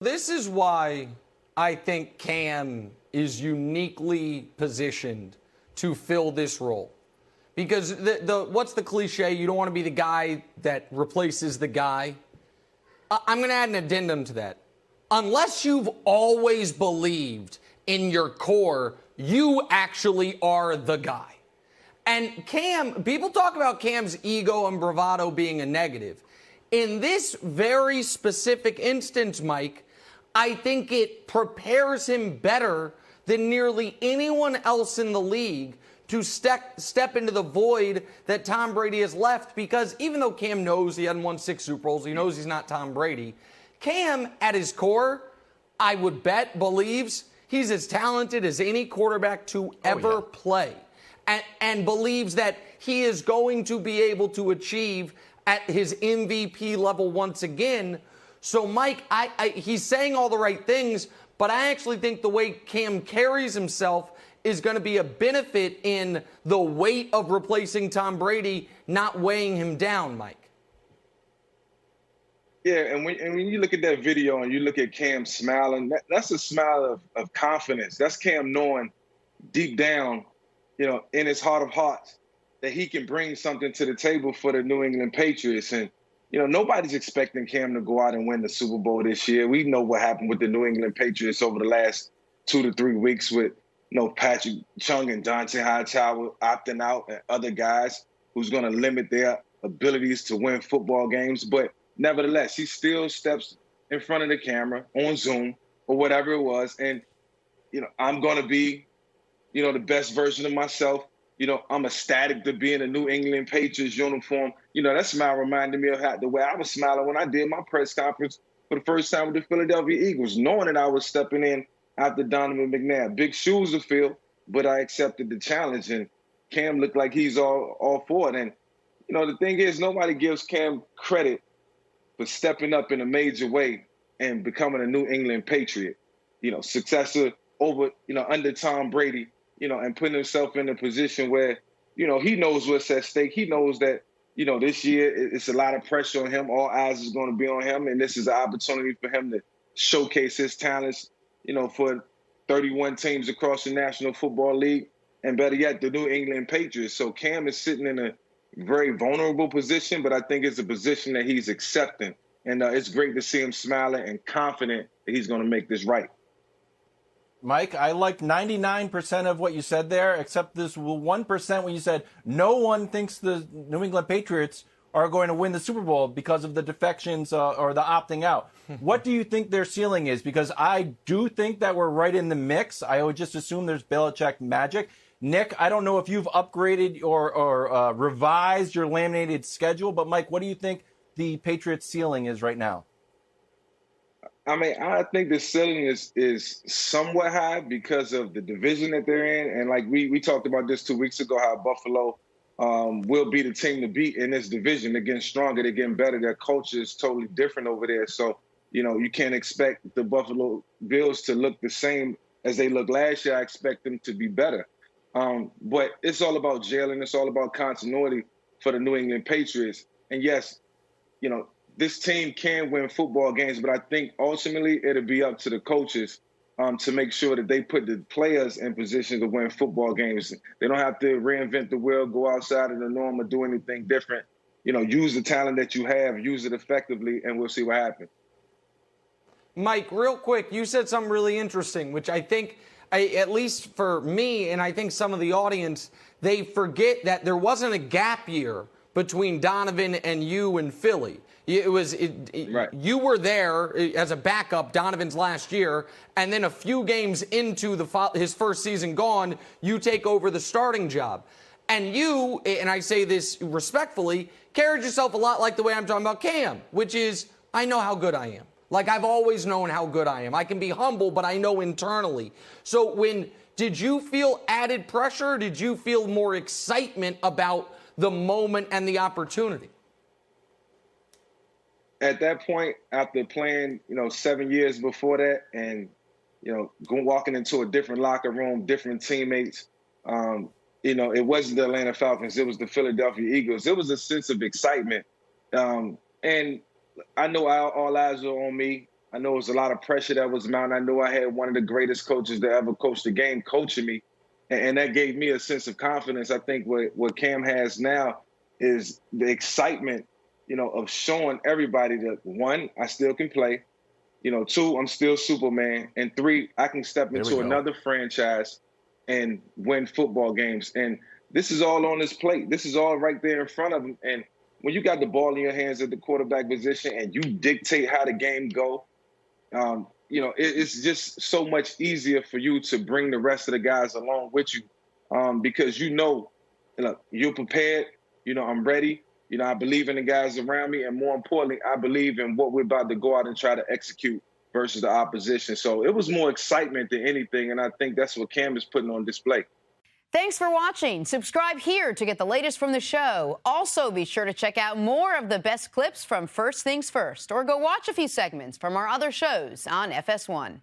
This is why I think Cam is uniquely positioned to fill this role. Because what's the cliche? You don't want to be the guy that replaces the guy. I'm going to add an addendum to that. Unless you've always believed in your core, you actually are the guy. And Cam, people talk about Cam's ego and bravado being a negative. In this very specific instance, Mike, I think it prepares him better than nearly anyone else in the league to step into the void that Tom Brady has left, because even though Cam knows he hadn't won 6 Super Bowls, he knows he's not Tom Brady, Cam, at his core, I would bet, believes he's as talented as any quarterback to ever play, and believes that he is going to be able to achieve at his MVP level once again. So, Mike, he's saying all the right things, but I actually think the way Cam carries himself is going to be a benefit in the weight of replacing Tom Brady not weighing him down, Mike. Yeah, and when you look at that video and you look at Cam smiling, that's a smile of confidence. That's Cam knowing deep down, in his heart of hearts, that he can bring something to the table for the New England Patriots. And, nobody's expecting Cam to go out and win the Super Bowl this year. We know what happened with the New England Patriots over the last 2 to 3 weeks with, Patrick Chung and Dante Hightower opting out and other guys who's going to limit their abilities to win football games. But nevertheless, he still steps in front of the camera on Zoom or whatever it was. And, I'm going to be, the best version of myself. I'm ecstatic to be in a New England Patriots uniform. That smile reminded me of the way I was smiling when I did my press conference for the first time with the Philadelphia Eagles, knowing that I was stepping in after Donovan McNabb. Big shoes to fill, but I accepted the challenge. And Cam looked like he's all for it. And, the thing is, nobody gives Cam credit for stepping up in a major way and becoming a New England Patriot. Successor over, under Tom Brady, and putting himself in a position where, he knows what's at stake. He knows that, this year it's a lot of pressure on him. All eyes is going to be on him. And this is an opportunity for him to showcase his talents, for 31 teams across the National Football League, and better yet, the New England Patriots. So Cam is sitting in a very vulnerable position, but I think it's a position that he's accepting. And it's great to see him smiling and confident that he's going to make this right. Mike, I liked 99% of what you said there, except this 1% when you said no one thinks the New England Patriots are going to win the Super Bowl because of the defections or the opting out. What do you think their ceiling is? Because I do think that we're right in the mix. I would just assume there's Belichick magic. Nick, I don't know if you've upgraded or revised your laminated schedule, but Mike, what do you think the Patriots ceiling is right now? I mean, I think the ceiling is somewhat high because of the division that they're in. And like we talked about this 2 weeks ago, how Buffalo will be the team to beat in this division. They're getting stronger, they're getting better. Their culture is totally different over there. So, you can't expect the Buffalo Bills to look the same as they looked last year. I expect them to be better. But it's all about gelling. It's all about continuity for the New England Patriots. And yes, this team can win football games, but I think ultimately it'll be up to the coaches to make sure that they put the players in position to win football games. They don't have to reinvent the wheel, go outside of the norm, or do anything different. Use the talent that you have, use it effectively, and we'll see what happens. Mike, real quick, you said something really interesting, which I think, at least for me, and I think some of the audience, they forget that there wasn't a gap year between Donovan and you in Philly. Right. You were there as a backup Donovan's last year, and then a few games into his first season gone, you take over the starting job. And you, and I say this respectfully, carried yourself a lot like the way I'm talking about Cam, which is, I know how good I am. Like, I've always known how good I am. I can be humble, but I know internally. So did you feel added pressure? Did you feel more excitement about the moment and the opportunity? At that point, after playing, 7 years before that, and walking into a different locker room, different teammates, it wasn't the Atlanta Falcons, it was the Philadelphia Eagles. It was a sense of excitement, and I know all eyes are on me. I know it was a lot of pressure that was mounted. I knew I had one of the greatest coaches to ever coach the game coaching me. And that gave me a sense of confidence. I think what Cam has now is the excitement, of showing everybody that, one, I still can play. Two, I'm still Superman. And three, I can step into another franchise and win football games. And this is all on his plate. This is all right there in front of him. And when you got the ball in your hands at the quarterback position and you dictate how the game go, it's just so much easier for you to bring the rest of the guys along with you because you're prepared. I'm ready. I believe in the guys around me. And more importantly, I believe in what we're about to go out and try to execute versus the opposition. So it was more excitement than anything. And I think that's what Cam is putting on display. Thanks for watching. Subscribe here to get the latest from the show. Also, be sure to check out more of the best clips from First Things First, or go watch a few segments from our other shows on FS1.